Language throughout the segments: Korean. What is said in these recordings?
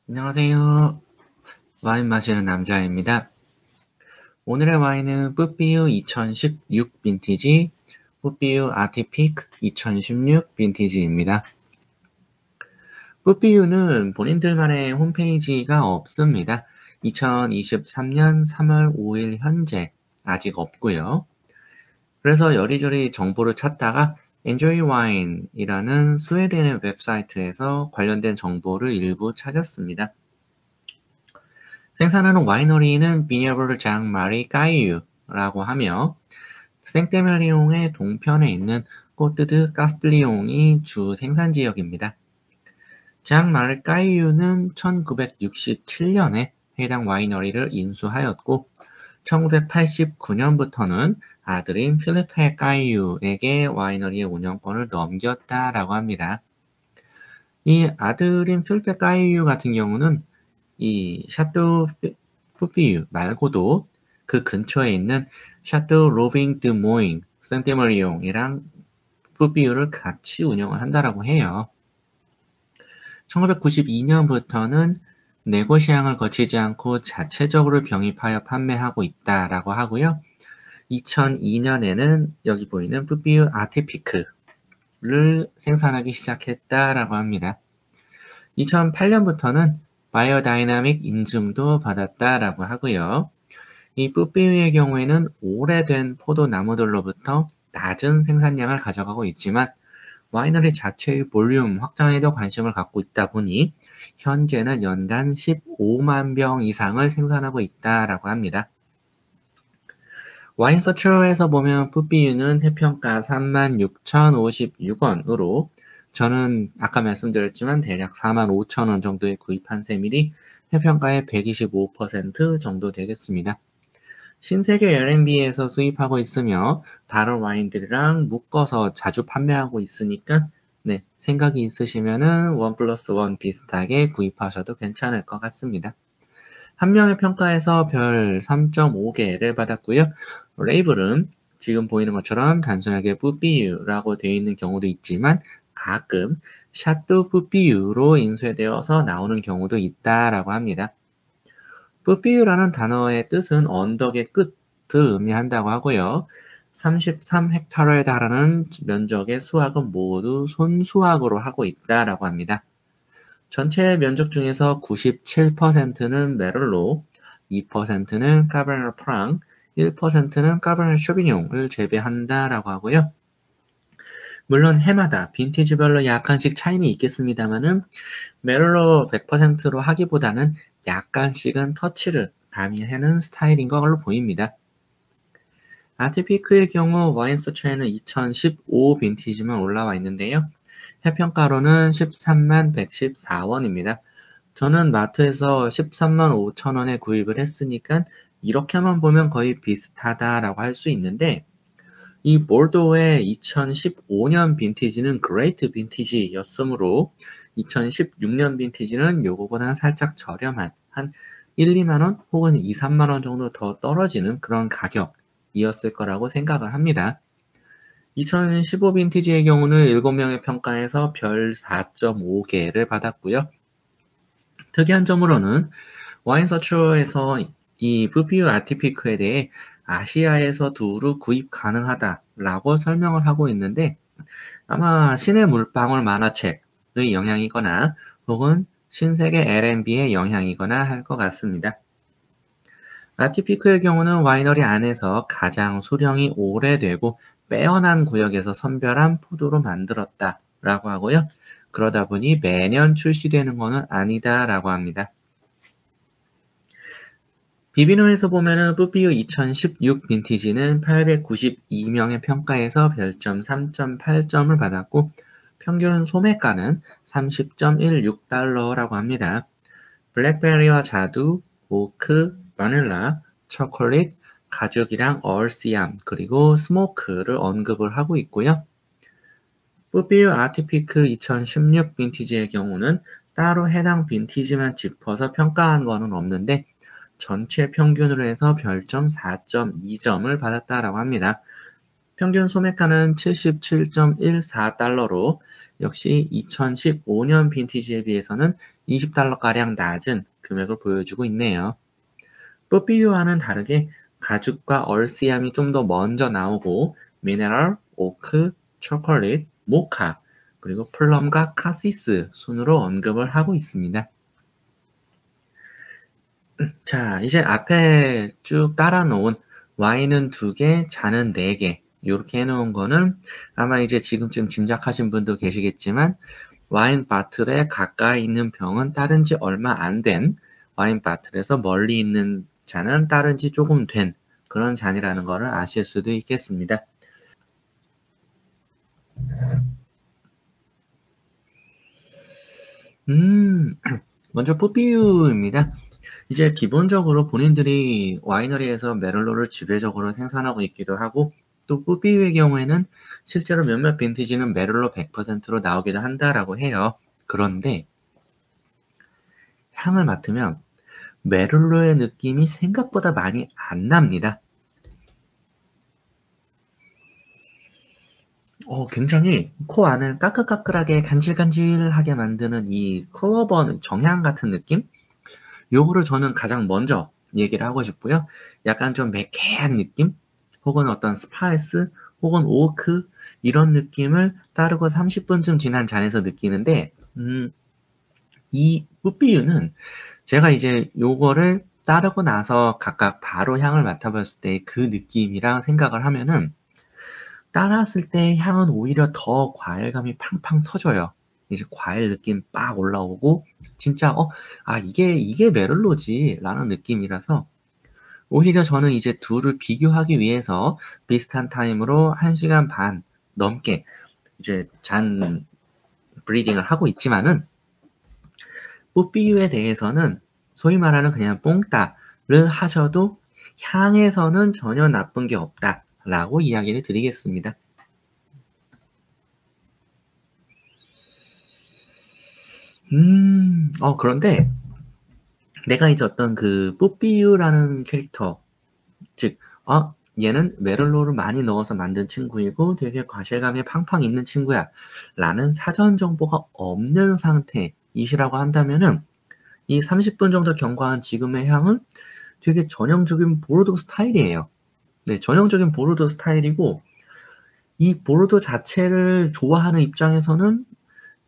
안녕하세요. 와인 마시는 남자입니다. 오늘의 와인은 뿌비우 2016 빈티지, 뿌비우 아티피크 2016 빈티지입니다. 뿌비우는 본인들만의 홈페이지가 없습니다. 2023년 3월 5일 현재 아직 없고요. 그래서 여리저리 정보를 찾다가 Enjoy Wine이라는 스웨덴의 웹사이트에서 관련된 정보를 일부 찾았습니다. 생산하는 와이너리는 비녀블 장마리 까이유라고 하며 생떼멜리옹의 동편에 있는 꼬뜨드 까스틀리옹이 주 생산 지역입니다. 장마리 까이유는 1967년에 해당 와이너리를 인수하였고 1989년부터는 아들인 필리페 까이유에게 와이너리의 운영권을 넘겼다라고 합니다. 이 아들인 필리페 까이유 같은 경우는 이 샤또 푸피유 말고도 그 근처에 있는 샤또 로빙 드 모잉 생테머리옹이랑 푸피유를 같이 운영을 한다라고 해요. 1992년부터는 네고시앙을 거치지 않고 자체적으로 병입하여 판매하고 있다라고 하고요. 2002년에는 여기 보이는 푸피유 아티피크를 생산하기 시작했다라고 합니다. 2008년부터는 바이오다이나믹 인증도 받았다라고 하고요. 이 뿌삐의 경우에는 오래된 포도나무들로부터 낮은 생산량을 가져가고 있지만 와이너리 자체의 볼륨 확장에도 관심을 갖고 있다 보니 현재는 연간 15만 병 이상을 생산하고 있다라고 합니다. 와인서처에서 보면 뿌삐유는 해평가 36,056원으로 저는 아까 말씀드렸지만 대략 45,000원 정도에 구입한 셈이니 해평가의 125% 정도 되겠습니다. 신세계 L&B에서 수입하고 있으며 다른 와인들이랑 묶어서 자주 판매하고 있으니까 생각이 있으시면은 1+1 비슷하게 구입하셔도 괜찮을 것 같습니다. 한 명의 평가에서 별 3.5개를 받았고요. 레이블은 지금 보이는 것처럼 단순하게 뿌삐유라고 되어 있는 경우도 있지만 가끔 샤또 뿌삐유로 인쇄되어서 나오는 경우도 있다라고 합니다. 뿌삐유라는 단어의 뜻은 언덕의 끝을 의미한다고 하고요. 33헥타르에 달하는 면적의 수확은 모두 손수확으로 하고 있다라고 합니다. 전체 면적 중에서 97%는 메를로, 2%는 카베르네 프랑, 1%는 카베르네 쇼비뇽을 재배한다라고 하고요. 물론 해마다 빈티지별로 약간씩 차이는 있겠습니다만은 메를로 100%로 하기보다는 약간씩은 터치를 가미하는 스타일인 걸로 보입니다. 아티피크의 경우 와인서처에는 2015 빈티지만 올라와 있는데요. 해평가로는 13만 114원입니다. 저는 마트에서 13만 5천 원에 구입을 했으니까 이렇게만 보면 거의 비슷하다라고 할 수 있는데 이 볼도의 2015년 빈티지는 그레이트 빈티지였으므로 2016년 빈티지는 요거보다는 살짝 저렴한 한 1, 2만 원 혹은 2, 3만 원 정도 더 떨어지는 그런 가격이었을 거라고 생각을 합니다. 2015 빈티지의 경우는 7명의 평가에서 별 4.5개를 받았고요. 특이한 점으로는 와인서처에서 이 뿌비우 아티피크에 대해 아시아에서 두루 구입 가능하다라고 설명을 하고 있는데 아마 신의 물방울 만화책의 영향이거나 혹은 신세계 L&B의 영향이거나 할 것 같습니다. 아티피크의 경우는 와이너리 안에서 가장 수령이 오래되고 빼어난 구역에서 선별한 포도로 만들었다라고 하고요. 그러다 보니 매년 출시되는 것은 아니다라고 합니다. 비비노에서 보면은 뿌비우 2016 빈티지는 892명의 평가에서 별점 3.8점을 받았고 평균 소매가는 30.16달러라고 합니다. 블랙베리와 자두, 오크, 바닐라, 초콜릿, 가죽이랑 얼씨암, 그리고 스모크를 언급을 하고 있고요. 뿌비우 아티피크 2016 빈티지의 경우는 따로 해당 빈티지만 짚어서 평가한 거는 없는데 전체 평균으로 해서 별점 4.2점을 받았다라고 합니다. 평균 소매가는 77.14달러로 역시 2015년 빈티지에 비해서는 $20가량 낮은 금액을 보여주고 있네요. 뽀삐유와는 다르게 가죽과 얼씨암이 좀 더 먼저 나오고 미네랄, 오크, 초콜릿, 모카, 그리고 플럼과 카시스 순으로 언급을 하고 있습니다. 자, 이제 앞에 쭉 따라 놓은 와인은 2개, 잔은 4개 요렇게 해 놓은 거는 아마 이제 지금쯤 짐작하신 분도 계시겠지만 와인 바틀에 가까이 있는 병은 따른 지 얼마 안 된, 와인 바틀에서 멀리 있는 잔은 따른 지 조금 된 그런 잔이라는 거를 아실 수도 있겠습니다. 먼저 뽀삐유입니다. 이제 기본적으로 본인들이 와이너리에서 메를로를 지배적으로 생산하고 있기도 하고 또 뽀삐유의 경우에는 실제로 몇몇 빈티지는 메를로 100%로 나오기도 한다라고 해요. 그런데 향을 맡으면 메를로의 느낌이 생각보다 많이 안 납니다. 굉장히 코 안을 까끌까끌하게 간질간질하게 만드는 이 클로버 정향 같은 느낌? 요거를 저는 가장 먼저 얘기를 하고 싶고요. 약간 좀 매캐한 느낌? 혹은 어떤 스파이스? 혹은 오크? 이런 느낌을 따르고 30분쯤 지난 잔에서 느끼는데, 이 뿌삐유는 제가 이제 요거를 따르고 나서 각각 바로 향을 맡아봤을 때 그 느낌이랑 생각을 하면은 따랐을 때 향은 오히려 더 과일감이 팡팡 터져요. 이제 과일 느낌 빡 올라오고 진짜 이게 메를로지라는 느낌이라서 오히려 저는 이제 둘을 비교하기 위해서 비슷한 타임으로 1시간 반 넘게 이제 잔 브리딩을 하고 있지만은 뽀삐유에 대해서는 소위 말하는 그냥 뽕따를 하셔도 향에서는 전혀 나쁜 게 없다라고 이야기를 드리겠습니다. 그런데 내가 이제 어떤 그 뽀삐유라는 캐릭터, 즉, 얘는 메를로를 많이 넣어서 만든 친구이고 되게 과실감이 팡팡 있는 친구야 라는 사전 정보가 없는 상태이시라고 한다면은 이 30분 정도 경과한 지금의 향은 되게 전형적인 보르도 스타일이에요. 네, 전형적인 보르도 스타일이고 이 보르도 자체를 좋아하는 입장에서는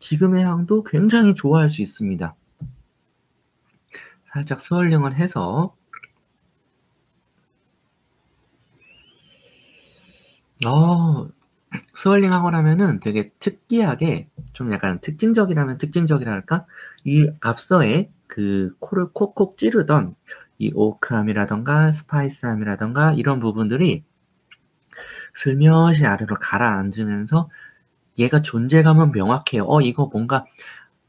지금의 향도 굉장히 좋아할 수 있습니다. 살짝 스월링을 해서 스월링하고 나면은 되게 특이하게 좀 약간 특징적이라면 특징적이랄까? 이 앞서의 그 코를 콕콕 찌르던 이 오크함이라던가 스파이스함이라던가 이런 부분들이 슬며시 아래로 가라앉으면서 얘가 존재감은 명확해요. 이거 뭔가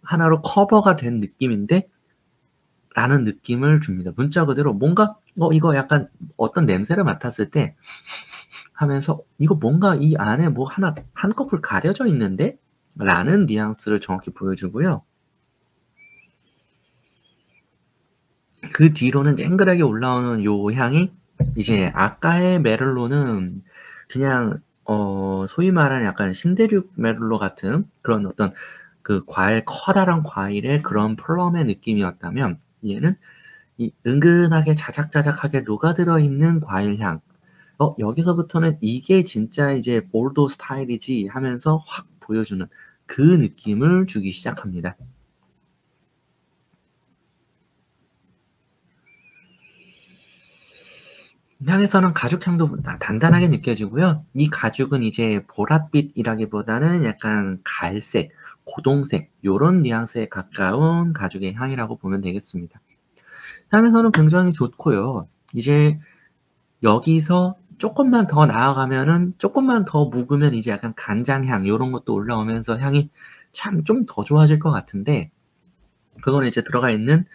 하나로 커버가 된 느낌인데? 라는 느낌을 줍니다. 문자 그대로 뭔가 이거 약간 어떤 냄새를 맡았을 때 하면서 이거 뭔가 이 안에 뭐 하나 한꺼풀 가려져 있는데? 라는 뉘앙스를 정확히 보여주고요. 그 뒤로는 쨍그하게 올라오는 요 향이 이제 아까의 메를로는 그냥 소위 말하는 약간 신대륙 메를로 같은 그런 어떤 그 커다란 과일의 그런 플럼의 느낌이었다면 얘는 이 은근하게 자작자작하게 녹아들어 있는 과일 향. 여기서부터는 이게 진짜 이제 보르도 스타일이지 하면서 확 보여주는 그 느낌을 주기 시작합니다. 향에서는 가죽향도 단단하게 느껴지고요. 이 가죽은 이제 보랏빛이라기보다는 약간 갈색, 고동색 요런 뉘앙스에 가까운 가죽의 향이라고 보면 되겠습니다. 향에서는 굉장히 좋고요. 이제 여기서 조금만 더 나아가면은 조금만 더 묵으면 이제 약간 간장향 요런 것도 올라오면서 향이 참 좀 더 좋아질 것 같은데 그거는 이제 들어가 있는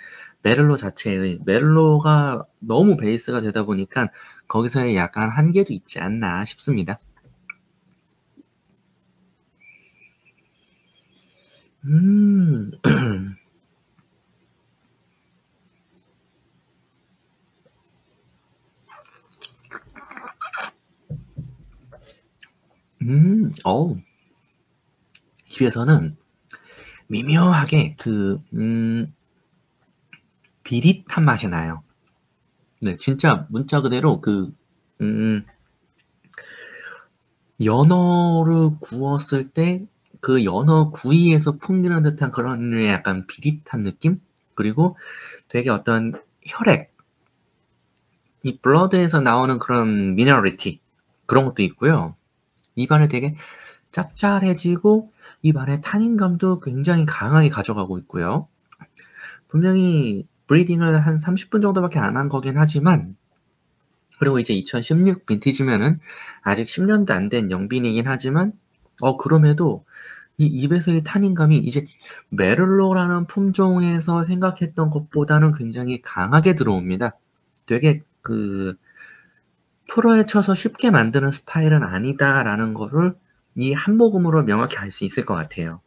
메를로 자체의 메를로가 너무 베이스가 되다 보니까 거기서의 약간 한계도 있지 않나 싶습니다. 음. 어우, 입에서는 미묘하게 비릿한 맛이 나요. 네, 진짜 문자 그대로 연어를 구웠을 때 그 연어 구이에서 풍기는 듯한 그런 약간 비릿한 느낌? 그리고 되게 어떤 혈액, 이 블러드에서 나오는 그런 미너리티, 그런 것도 있고요. 입안을 되게 짭짤해지고 입안에 탄닌감도 굉장히 강하게 가져가고 있고요. 분명히 브리딩을 한 30분 정도밖에 안 한 거긴 하지만, 그리고 이제 2016 빈티지면은 아직 10년도 안 된 영빈이긴 하지만, 그럼에도 이 입에서의 탄닌감이 이제 메를로라는 품종에서 생각했던 것보다는 굉장히 강하게 들어옵니다. 되게 프로에 쳐서 쉽게 만드는 스타일은 아니다라는 거를 이 한 모금으로 명확히 알 수 있을 것 같아요.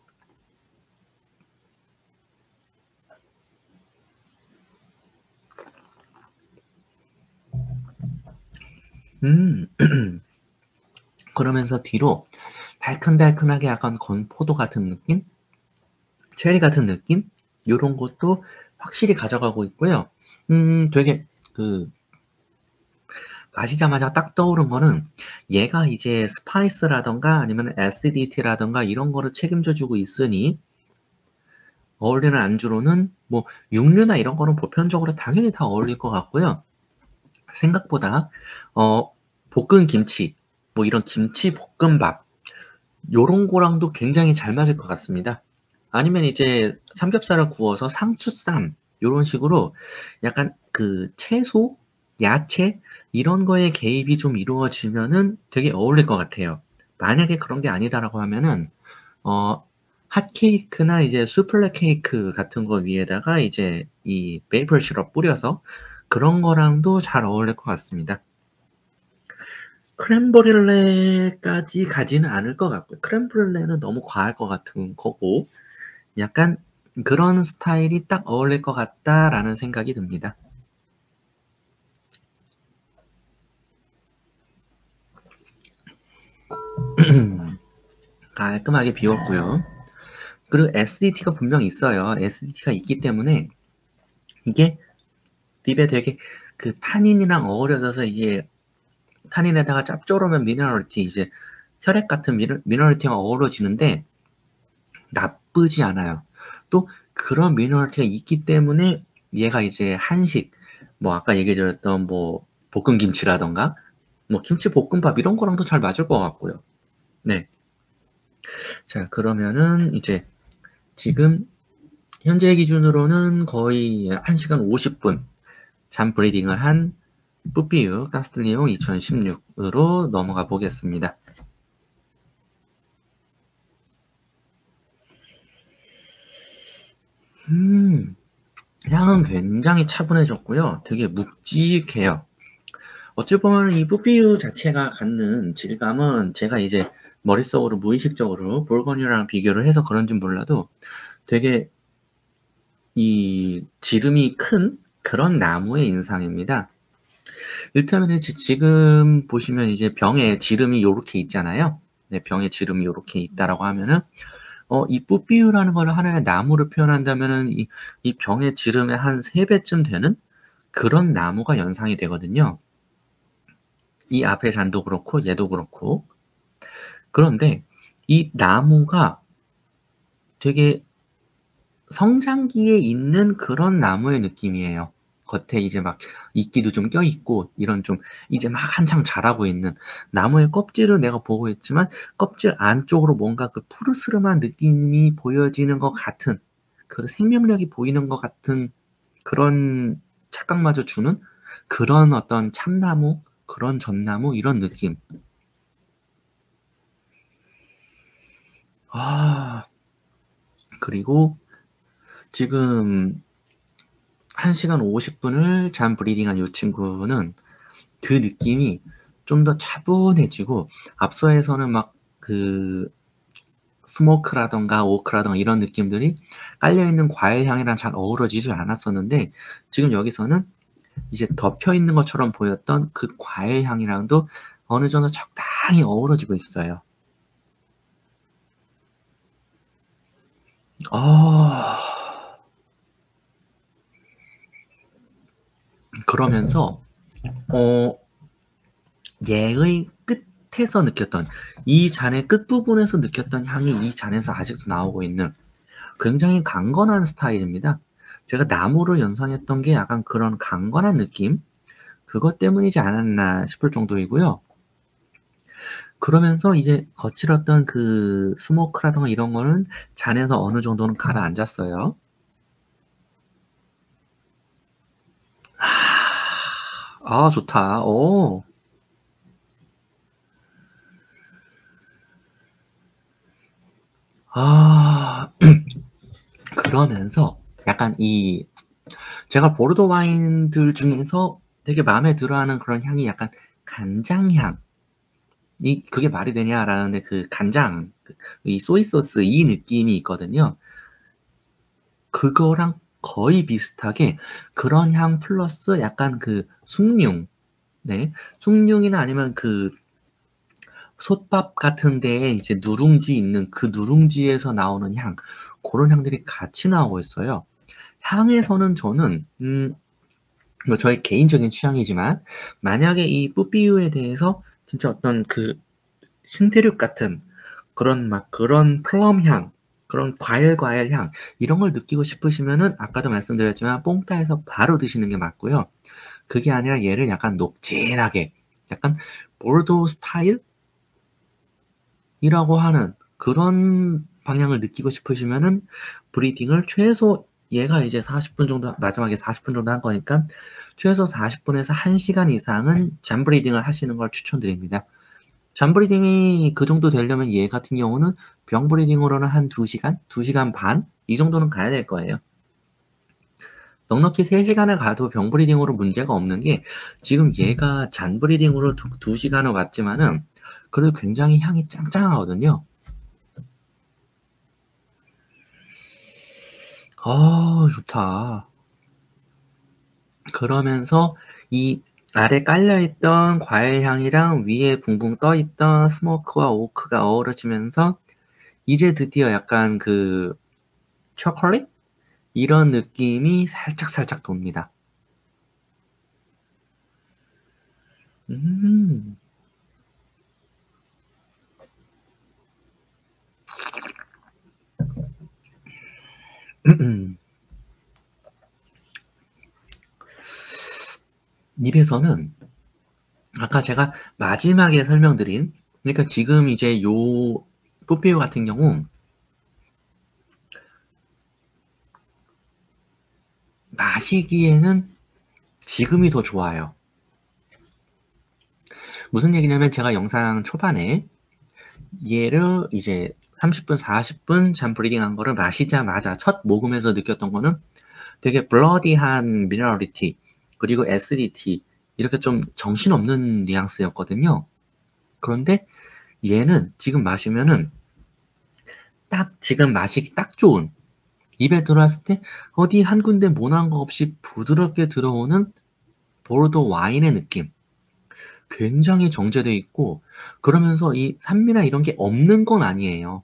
음, 그러면서 뒤로 달큰달큰하게 약간 건포도 같은 느낌? 체리 같은 느낌? 요런 것도 확실히 가져가고 있고요. 되게 마시자마자 딱 떠오른 거는 얘가 이제 스파이스라던가 아니면 애시디티라던가 이런 거를 책임져 주고 있으니 어울리는 안주로는 뭐 육류나 이런 거는 보편적으로 당연히 다 어울릴 것 같고요. 생각보다 볶은 김치, 뭐 이런 김치 볶음밥 요런 거랑도 굉장히 잘 맞을 것 같습니다. 아니면 이제 삼겹살을 구워서 상추쌈 요런 식으로 약간 채소, 야채 이런 거에 개입이 좀 이루어지면은 되게 어울릴 것 같아요. 만약에 그런 게 아니다라고 하면은 어 핫케이크나 이제 수플레 케이크 같은 거 위에다가 이제 이 메이플 시럽 뿌려서 그런 거랑도 잘 어울릴 것 같습니다. 크렘브렐레까지 가지는 않을 것 같고요. 크렘브렐레는 너무 과할 것 같은 거고 약간 그런 스타일이 딱 어울릴 것 같다라는 생각이 듭니다. 깔끔하게 비웠고요. 그리고 SDT가 분명 있어요. SDT가 있기 때문에 이게 입에 되게 타닌이랑 어우러져서 이게 타닌에다가 짭조름한 미네랄티 이제 혈액 같은 미네랄티가 어우러지는데 나쁘지 않아요. 또 그런 미네랄티가 있기 때문에 얘가 이제 한식, 뭐 아까 얘기해 드렸던 뭐 볶은 김치라던가 뭐 김치 볶음밥 이런 거랑도 잘 맞을 것 같고요. 네. 자, 그러면은 이제 지금 현재 기준으로는 거의 1시간 50분 잠 브리딩을 한 뿌삐유 카스텔리옹 2016으로 넘어가 보겠습니다. 향은 굉장히 차분해졌고요. 되게 묵직해요. 어찌 보면 이 뿌삐유 자체가 갖는 질감은 제가 이제 머릿속으로 무의식적으로 볼거니랑 비교를 해서 그런진 몰라도 되게 이 지름이 큰 그런 나무의 인상입니다. 이를테면 지금 보시면 이제 병에 지름이 요렇게 있잖아요. 네, 병에 지름이 요렇게 있다라고 하면은 이 뿌삐유라는 거를 하나의 나무로 표현한다면은 이 병의 지름의 한 3배쯤 되는 그런 나무가 연상이 되거든요. 이 앞에 잔도 그렇고 얘도 그렇고. 그런데 이 나무가 되게 성장기에 있는 그런 나무의 느낌이에요. 겉에 이제 막 이끼도 좀 껴있고 이런 좀 이제 막 한창 자라고 있는 나무의 껍질을 내가 보고 있지만 껍질 안쪽으로 뭔가 푸르스름한 느낌이 보여지는 것 같은 생명력이 보이는 것 같은 그런 착각마저 주는 그런 어떤 참나무, 그런 전나무 이런 느낌. 그리고 지금 1시간 50분을 잠 브리딩한 이 친구는 그 느낌이 좀 더 차분해지고 앞서에서는 막 스모크라던가 오크라던가 이런 느낌들이 깔려있는 과일 향이랑 잘 어우러지지 않았었는데 지금 여기서는 이제 덮여있는 것처럼 보였던 그 과일 향이랑도 어느 정도 적당히 어우러지고 있어요. 아. 그러면서 어 얘의 끝에서 느꼈던 이 잔의 끝부분에서 느꼈던 향이 이 잔에서 아직도 나오고 있는 굉장히 강건한 스타일입니다. 제가 나무를 연상했던 게 약간 그런 강건한 느낌? 그것 때문이지 않았나 싶을 정도이고요. 그러면서 이제 거칠었던 그 스모크라든가 이런 거는 잔에서 어느 정도는 가라앉았어요. 아 좋다. 어. 아 그러면서 약간 이 제가 보르도 와인들 중에서 되게 마음에 들어하는 그런 향이 약간 간장향. 이 그게 말이 되냐라는데 그 간장 이 소이 소스 이 느낌이 있거든요. 그거랑 거의 비슷하게 그런 향 플러스 약간 그 숭늉. 네. 숭늉이나 아니면 그 솥밥 같은 데에 이제 누룽지 있는 그 누룽지에서 나오는 향 고런 향들이 같이 나오고 있어요. 향에서는 저는 뭐 저의 개인적인 취향이지만 만약에 이 뿌삐유에 대해서 진짜 어떤 그 신태륙 같은 그런 막 그런 플럼 향, 그런 과일 향 이런 걸 느끼고 싶으시면은 아까도 말씀드렸지만 뽕따에서 바로 드시는 게 맞고요. 그게 아니라 얘를 약간 녹진하게 약간 보르도 스타일이라고 하는 그런 방향을 느끼고 싶으시면은 브리딩을 최소 얘가 이제 40분 정도 마지막에 40분 정도 한 거니까 최소 40분에서 1시간 이상은 잠 브리딩을 하시는 걸 추천드립니다. 잠 브리딩이 그 정도 되려면 얘 같은 경우는 병 브리딩으로는 한 2시간, 2시간 반 이 정도는 가야 될 거예요. 넉넉히 3시간을 가도 병 브리딩으로 문제가 없는 게 지금 얘가 잔 브리딩으로 2시간을 왔지만은 그래도 굉장히 향이 짱짱하거든요. 아 좋다. 그러면서 이 아래 깔려 있던 과일 향이랑 위에 붕붕 떠 있던 스모크와 오크가 어우러지면서 이제 드디어 약간 그 초콜릿? 이런 느낌이 살짝살짝 돕니다. 음. 입에서는 아까 제가 마지막에 설명드린 그러니까 지금 이제 요 뽀삐오 같은 경우 마시기에는 지금이 더 좋아요. 무슨 얘기냐면 제가 영상 초반에 얘를 이제 30분, 40분 잠 브리딩한 거를 마시자마자 첫 모금에서 느꼈던 거는 되게 블러디한 미너리티 그리고 애시디티 이렇게 좀 정신없는 뉘앙스였거든요. 그런데 얘는 지금 마시면은 딱 지금 마시기 딱 좋은 입에 들어왔을 때 어디 한 군데 모난 거 없이 부드럽게 들어오는 보르도 와인의 느낌. 굉장히 정제돼 있고 그러면서 이 산미나 이런 게 없는 건 아니에요.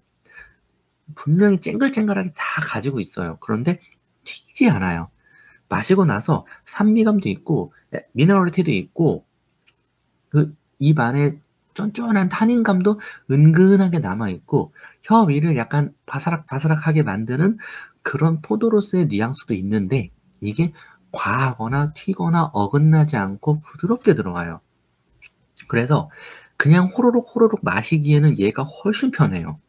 분명히 쨍글쨍글하게 다 가지고 있어요. 그런데 튀지 않아요. 마시고 나서 산미감도 있고 미너리티도 있고 그 입 안에 쫀쫀한 타닌감도 은근하게 남아 있고 혀 위를 약간 바스락바스락하게 만드는 그런 포도로스의 뉘앙스도 있는데 이게 과하거나 튀거나 어긋나지 않고 부드럽게 들어가요. 그래서 그냥 호로록 호로록 마시기에는 얘가 훨씬 편해요.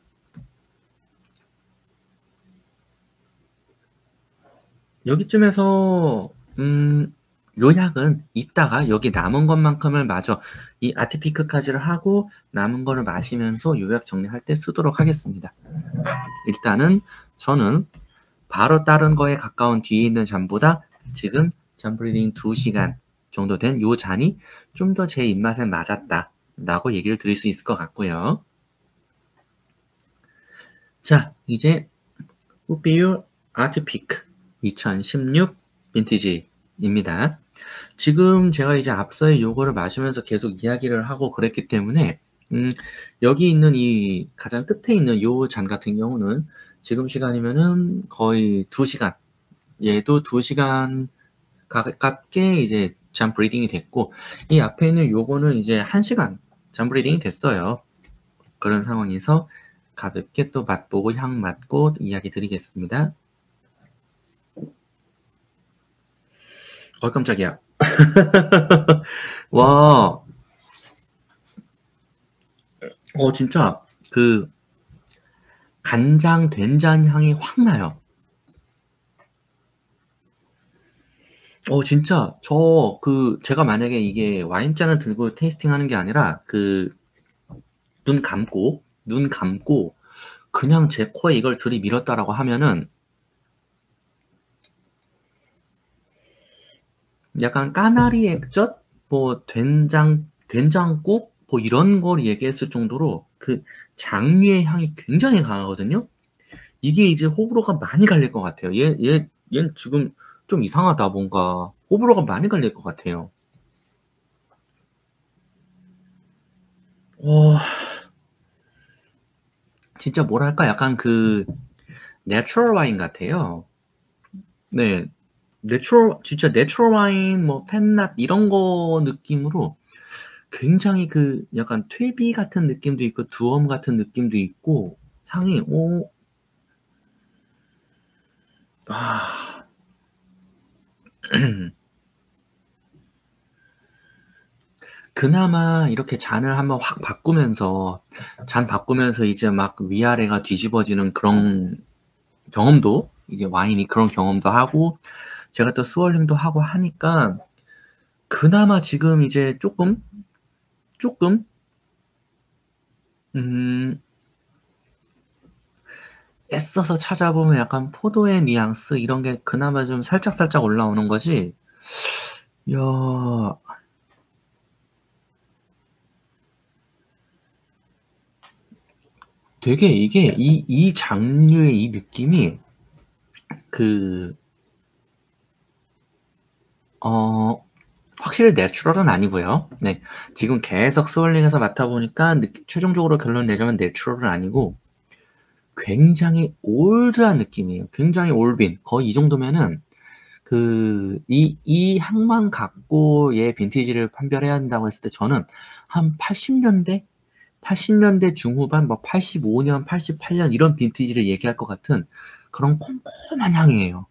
여기쯤에서 요약은 이따가 여기 남은 것만큼을 마저 이 아티피크까지를 하고 남은 거를 마시면서 요약 정리할 때 쓰도록 하겠습니다. 일단은 저는 바로 다른 거에 가까운 뒤에 있는 잔보다 지금 잔 브리딩 2시간 정도 된 요 잔이 좀 더 제 입맛에 맞았다라고 얘기를 드릴 수 있을 것 같고요. 자, 이제 뽀삐유 아티피크 2016 빈티지입니다. 지금 제가 이제 앞서의 요거를 마시면서 계속 이야기를 하고 그랬기 때문에 음 여기 있는 이 가장 끝에 있는 요 잔 같은 경우는 지금 시간이면은 거의 2 시간, 얘도 2 시간 가깝게 이제 잠 브리딩이 됐고, 이 앞에 있는 요거는 이제 1 시간 잠 브리딩이 됐어요. 그런 상황에서 가볍게 또 맛보고 향 맡고 이야기 드리겠습니다. 깜짝이야. 와. 진짜 그 간장, 된장 향이 확 나요. 진짜 제가 만약에 이게 와인잔을 들고 테이스팅하는 게 아니라 눈 감고 그냥 제 코에 이걸 들이밀었다라고 하면은 약간 까나리 액젓, 뭐 된장국 뭐 이런 걸 얘기했을 정도로 그 장류의 향이 굉장히 강하거든요. 이게 이제 호불호가 많이 갈릴 것 같아요. 얘는 지금 좀 이상하다, 뭔가. 호불호가 많이 갈릴 것 같아요. 어 진짜 뭐랄까, 약간 내추럴 와인 같아요. 네. 진짜 내추럴 와인, 뭐 펜낫 이런 거 느낌으로 굉장히 약간 퇴비 같은 느낌도 있고 두엄 같은 느낌도 있고 향이 아. 그나마 이렇게 잔 바꾸면서 이제 막 위아래가 뒤집어지는 그런 경험도, 이제 와인이 그런 경험도 하고 제가 또 스월링도 하고 하니까 그나마 지금 이제 쪼끔 음 애써서 찾아보면 약간 포도의 뉘앙스 이런 게 그나마 좀 살짝살짝 올라오는 거지. 야, 되게 이게 이 장르의 이 느낌이 그 어 확실히 내추럴은 아니고요. 네. 지금 계속 스월링해서 맡아 보니까 최종적으로 결론 내자면 내추럴은 아니고 굉장히 올드한 느낌이에요. 굉장히 올빈. 거의 이 정도면은 이 향만 갖고 얘 빈티지를 판별해야 한다고 했을 때 저는 한 80년대 중후반, 뭐 85년, 88년 이런 빈티지를 얘기할 것 같은 그런 콤콤한 향이에요.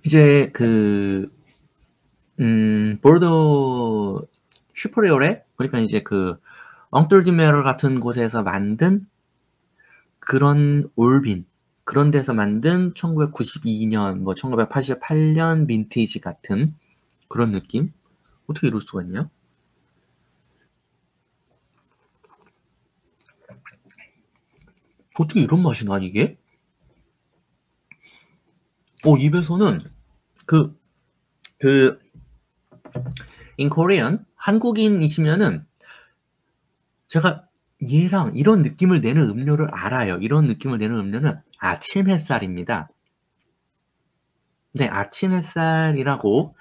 이제 보르도 슈프리오레, 그러니까 이제 엉뚜르디메르 같은 곳에서 만든 그런 올빈, 그런 데서 만든 1992년, 뭐 1988년 빈티지 같은 그런 느낌? 어떻게 이럴 수가 있냐? 어떻게 이런 맛이 나니, 이게? 입에서는 그, 그, in Korean, 한국인이시면은 제가 얘랑 이런 느낌을 내는 음료를 알아요. 이런 느낌을 내는 음료는 아침 햇살입니다. 네, 아침 햇살이라고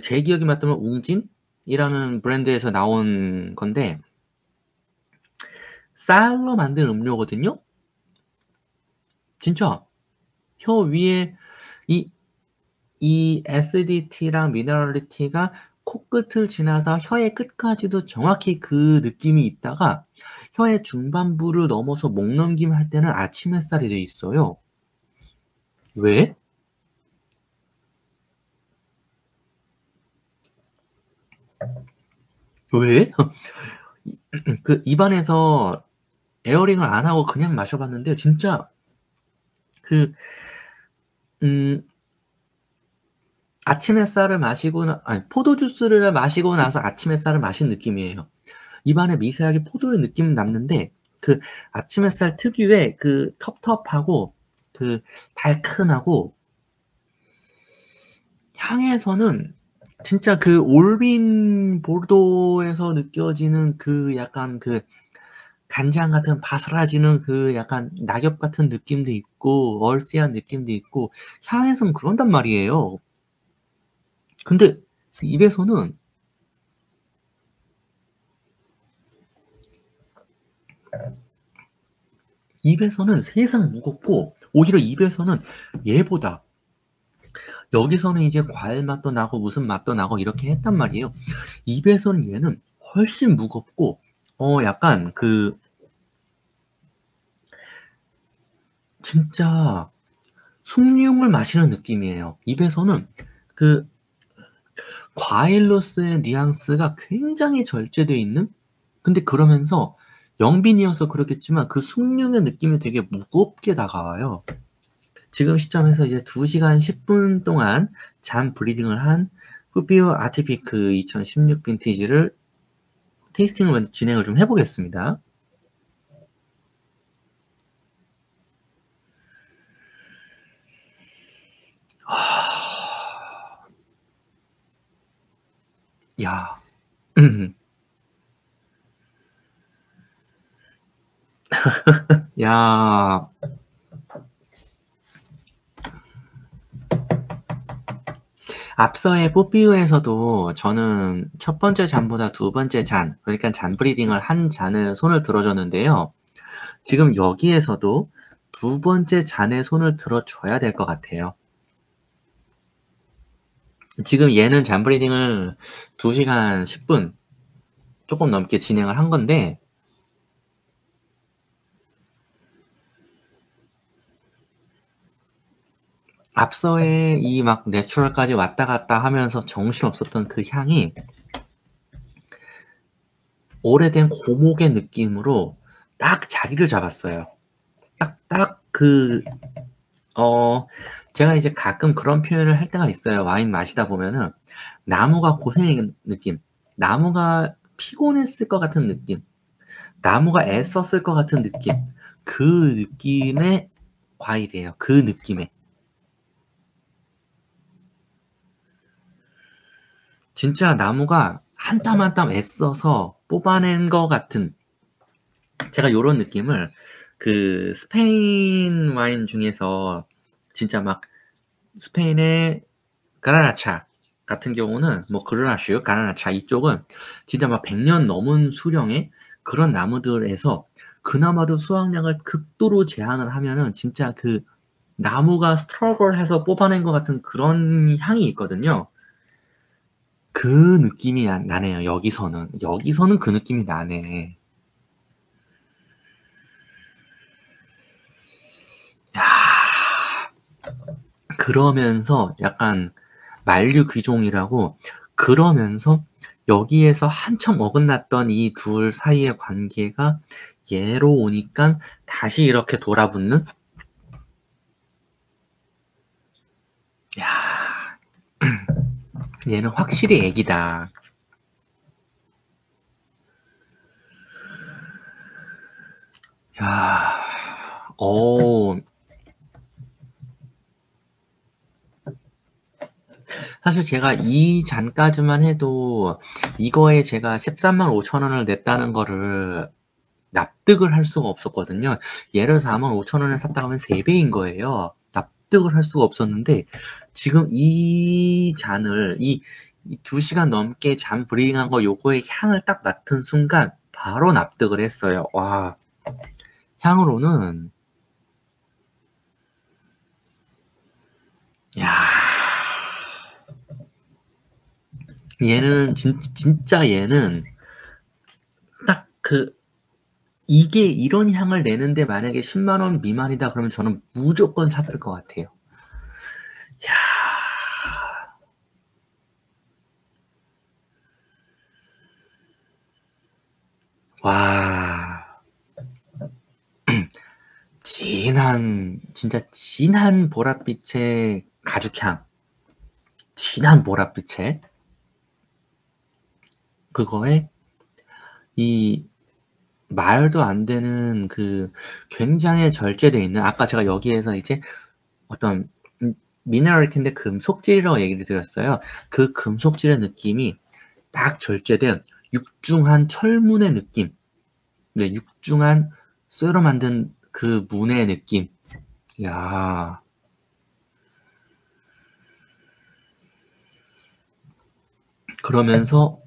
제 기억이 맞다면 웅진이라는 브랜드에서 나온 건데 쌀로 만든 음료거든요. 진짜 혀 위에 이 acidity랑 minerality가 코끝을 지나서 혀의 끝까지도 정확히 그 느낌이 있다가 혀의 중반부를 넘어서 목 넘김할 때는 아침 햇살이 돼 있어요. 왜? 왜? 입안에서 에어링을 안 하고 그냥 마셔봤는데 진짜 그 음 아침 햇살을 마시고 아니, 포도 주스를 마시고 나서 아침 햇살을 마신 느낌이에요. 입안에 미세하게 포도의 느낌은 남는데 아침 햇살 특유의 텁텁하고 달큰하고 향에서는 진짜 올빈 보르도에서 느껴지는 약간 간장 같은 바스라지는 약간 낙엽 같은 느낌도 있고 얼씨한 느낌도 있고 향에선 그런단 말이에요. 근데 입에서는 세상 무겁고 오히려 입에서는 얘보다 여기서는 이제 과일 맛도 나고 무슨 맛도 나고 이렇게 했단 말이에요. 입에서는 얘는 훨씬 무겁고 약간 진짜 숭늉을 마시는 느낌이에요. 입에서는 그 과일로서의 뉘앙스가 굉장히 절제되어 있는, 근데 그러면서 영빈이어서 그렇겠지만 그 숭늉의 느낌이 되게 무겁게 다가와요. 지금 시점에서 이제 2시간 10분 동안 잔 브리딩을 한 푸비오 아티피크 2016 빈티지를 테이스팅을 먼저 진행을 좀 해보겠습니다. 야, 야, 앞서의 뽀삐우에서도 저는 첫 번째 잔보다 두 번째 잔, 그러니까 잔 브리딩을 한 잔을 손을 들어줬는데요. 지금 여기에서도 두 번째 잔에 손을 들어줘야 될 것 같아요. 지금 얘는 잔 브리딩을 2시간 10분 조금 넘게 진행을 한 건데, 앞서의 이 막 내추럴까지 왔다 갔다 하면서 정신없었던 그 향이 오래된 고목의 느낌으로 딱 자리를 잡았어요. 제가 이제 가끔 그런 표현을 할 때가 있어요. 와인 마시다 보면은 나무가 고생의 느낌, 나무가 피곤했을 것 같은 느낌, 나무가 애썼을 것 같은 느낌, 그 느낌의 과일이에요. 그 느낌의. 진짜 나무가 한 땀 한 땀 애써서 뽑아낸 것 같은, 제가 요런 느낌을 그 스페인 와인 중에서 진짜 막 스페인의 가라나차 같은 경우는 뭐 그르나슈, 가라나차 이쪽은 진짜 막 100년 넘은 수령의 그런 나무들에서 그나마도 수확량을 극도로 제한을 하면은 진짜 그 나무가 스트러글해서 뽑아낸 것 같은 그런 향이 있거든요. 그 느낌이 나네요. 여기서는 그 느낌이 나네. 야, 그러면서 약간 만류 귀종이라고, 그러면서 여기에서 한참 어긋났던 이 둘 사이의 관계가 얘로 오니까 다시 이렇게 돌아붙는. 야, 얘는 확실히 애기다. 야, 사실 제가 이 잔까지만 해도 이거에 제가 13만 5천 원을 냈다는 거를 납득을 할 수가 없었거든요. 얘를 4만 5천 원에 샀다고 하면 3배인 거예요. 납득을 할 수가 없었는데 지금 이 잔을 이 2시간 넘게 잔 브리딩한 거 요거의 향을 딱 맡은 순간 바로 납득을 했어요. 와, 향으로는 야, 얘는 진짜 얘는 딱 이게 이런 향을 내는데 만약에 10만 원 미만이다 그러면 저는 무조건 샀을 것 같아요. 야, 와, 진짜 진한 보랏빛의 가죽향, 진한 보랏빛의 그거에 이 말도 안 되는 그 굉장히 절제되어 있는, 아까 제가 여기에서 이제 어떤 미네랄티인데 금속질이라고 얘기를 드렸어요. 그 금속질의 느낌이 딱 절제된 육중한 철문의 느낌, 네, 육중한 쇠로 만든 그 문의 느낌. 야, 그러면서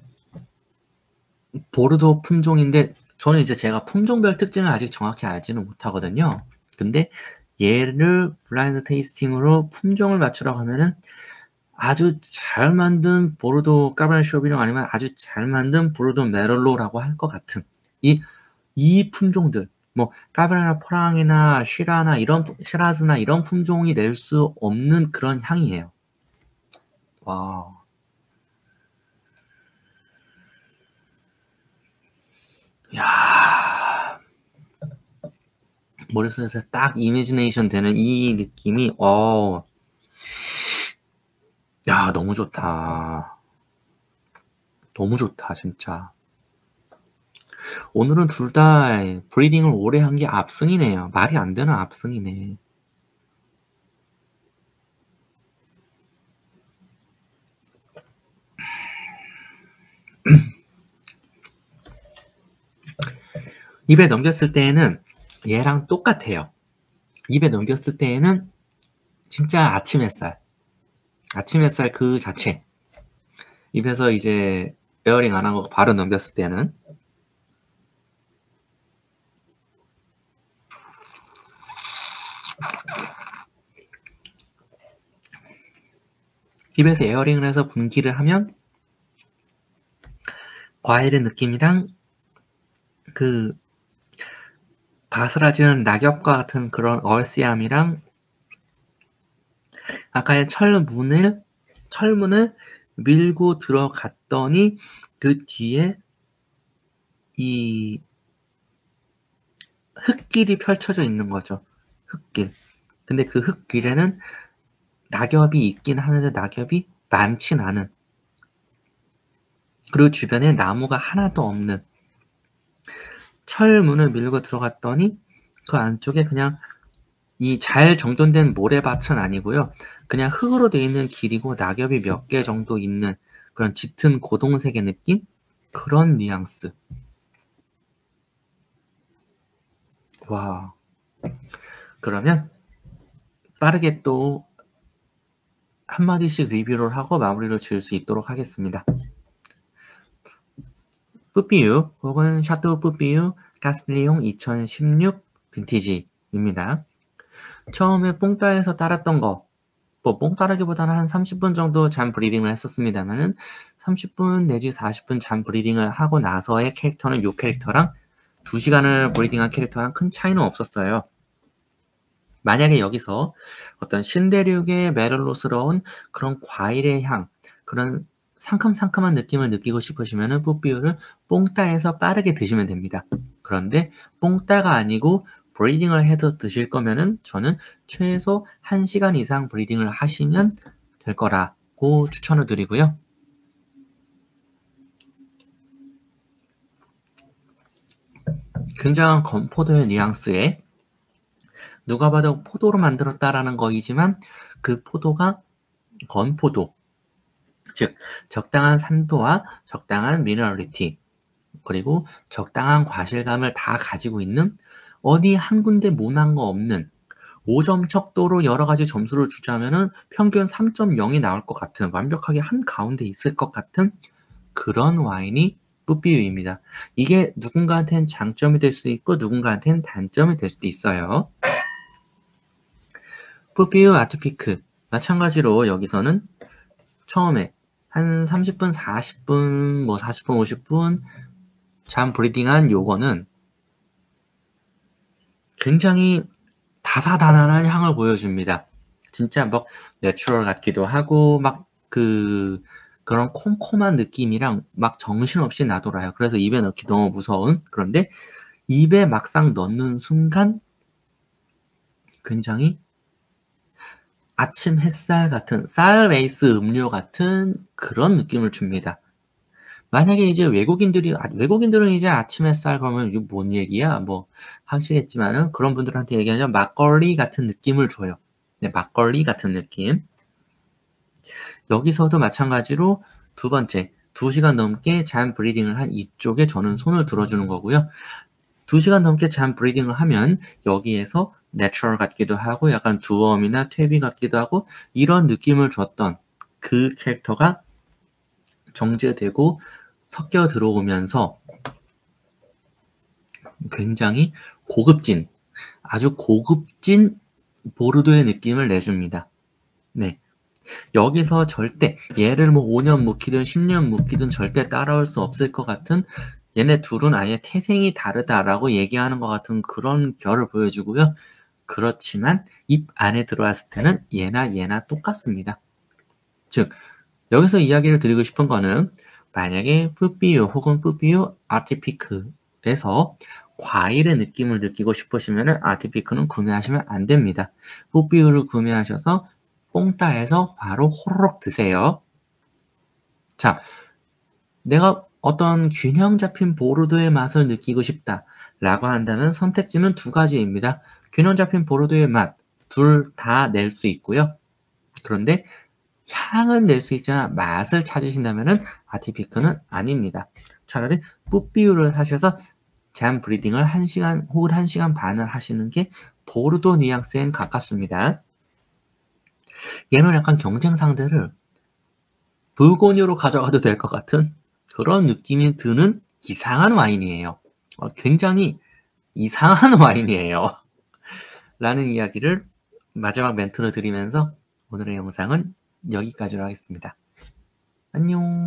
보르도 품종인데 저는 이제 제가 품종별 특징을 아직 정확히 알지는 못하거든요. 근데 얘를 블라인드 테이스팅으로 품종을 맞추라고 하면은 아주 잘 만든 보르도 까베르네 쇼비뇽 아니면 아주 잘 만든 보르도 메를로라고 할 것 같은 이 품종들 뭐 까베르네 포랑이나 시라즈나 이런 품종이 낼 수 없는 그런 향이에요. 와. 야. 머릿속에서 딱 이미지네이션 되는 이 느낌이 야, 너무 좋다. 너무 좋다, 진짜. 오늘은 둘 다 브리딩을 오래 한 게 압승이네요. 말이 안 되는 압승이네. 입에 넘겼을 때에는 얘랑 똑같아요. 입에 넘겼을 때에는 진짜 아침 햇살 그 자체. 입에서 이제 에어링 안 하고 바로 넘겼을 때는 입에서 에어링을 해서 분기를 하면 과일의 느낌이랑 그 바스라지는 낙엽과 같은 그런 얼씨함이랑 아까의 철문을 밀고 들어갔더니 그 뒤에 이 흙길이 펼쳐져 있는 거죠. 흙길. 근데 그 흙길에는 낙엽이 있긴 하는데 낙엽이 많진 않은. 그리고 주변에 나무가 하나도 없는. 철문을 밀고 들어갔더니 그 안쪽에 그냥 이 잘 정돈된 모래밭은 아니고요. 그냥 흙으로 되어 있는 길이고 낙엽이 몇 개 정도 있는 그런 짙은 고동색의 느낌? 그런 뉘앙스. 와. 그러면 빠르게 또 한마디씩 리뷰를 하고 마무리를 지을 수 있도록 하겠습니다. 뿌삐유 혹은 샤또 뿌삐유 가스리용 2016 빈티지입니다. 처음에 뽕따에서 따랐던 거, 뭐 뽕 따르기보다는 한 30분 정도 잠 브리딩을 했었습니다만은 30분 내지 40분 잠 브리딩을 하고 나서의 캐릭터는 이 캐릭터랑 2시간을 브리딩한 캐릭터랑 큰 차이는 없었어요. 만약에 여기서 어떤 신대륙의 메를로스러운 그런 과일의 향, 그런 상큼상큼한 느낌을 느끼고 싶으시면은 뿌삐유를 뽕따에서 빠르게 드시면 됩니다. 그런데 뽕따가 아니고 브리딩을 해서 드실 거면은 저는 최소 1시간 이상 브리딩을 하시면 될 거라고 추천을 드리고요. 굉장한 건포도의 뉘앙스에 누가 봐도 포도로 만들었다라는 거이지만 그 포도가 건포도, 즉 적당한 산도와 적당한 미너럴리티 그리고 적당한 과실감을 다 가지고 있는 어디 한 군데 모난 거 없는 5점 척도로 여러 가지 점수를 주자면은 평균 3.0이 나올 것 같은 완벽하게 한 가운데 있을 것 같은 그런 와인이 뿌삐유입니다. 이게 누군가한테는 장점이 될 수도 있고 누군가한테는 단점이 될 수도 있어요. 뿌삐유 아트피크 마찬가지로 여기서는 처음에 한 30분, 40분, 뭐 40분, 50분 잠 브리딩한 요거는 굉장히 다사다난한 향을 보여줍니다. 진짜 막 내추럴 같기도 하고 막 그런 콤콤한 느낌이랑 막 정신없이 나돌아요. 그래서 입에 넣기 너무 무서운. 그런데 입에 막상 넣는 순간 굉장히 아침 햇살 같은 쌀 베이스 음료 같은 그런 느낌을 줍니다. 만약에 이제 외국인들은 이제 아침 햇살 그러면 이게 뭔 얘기야? 뭐 하시겠지만은 그런 분들한테 얘기하자면 막걸리 같은 느낌을 줘요. 네, 막걸리 같은 느낌. 여기서도 마찬가지로 두 번째, 2시간 넘게 잠 브리딩을 한 이쪽에 저는 손을 들어주는 거고요. 2시간 넘게 잠 브리딩을 하면 여기에서 내추럴 같기도 하고 약간 두엄이나 퇴비 같기도 하고 이런 느낌을 줬던 그 캐릭터가 정제되고 섞여 들어오면서 굉장히 고급진, 아주 고급진 보르도의 느낌을 내줍니다. 네. 여기서 절대 얘를 뭐 5년 묵히든 10년 묵히든 절대 따라올 수 없을 것 같은, 얘네 둘은 아예 태생이 다르다라고 얘기하는 것 같은 그런 결을 보여주고요. 그렇지만 입 안에 들어왔을 때는 얘나 똑같습니다. 즉 여기서 이야기를 드리고 싶은 거는, 만약에 뿌삐유 혹은 뿌삐유 아티피크에서 과일의 느낌을 느끼고 싶으시면 아티피크는 구매하시면 안 됩니다. 뿌삐유를 구매하셔서 뽕따에서 바로 호로록 드세요. 자, 내가 어떤 균형 잡힌 보르도의 맛을 느끼고 싶다라고 한다면 선택지는 두 가지입니다. 균형 잡힌 보르도의 맛, 둘 다 낼 수 있고요. 그런데 향은 낼 수 있지만 맛을 찾으신다면 아티피크는 아닙니다. 차라리 뿌삐유를 사셔서 잠 브리딩을 1시간 혹은 1시간 반을 하시는 게 보르도 뉘앙스엔 가깝습니다. 얘는 약간 경쟁 상대를 불고뉴로 가져가도 될 것 같은 그런 느낌이 드는 이상한 와인이에요. 굉장히 이상한 와인이에요. 라는 이야기를 마지막 멘트로 드리면서 오늘의 영상은 여기까지로 하겠습니다. 안녕.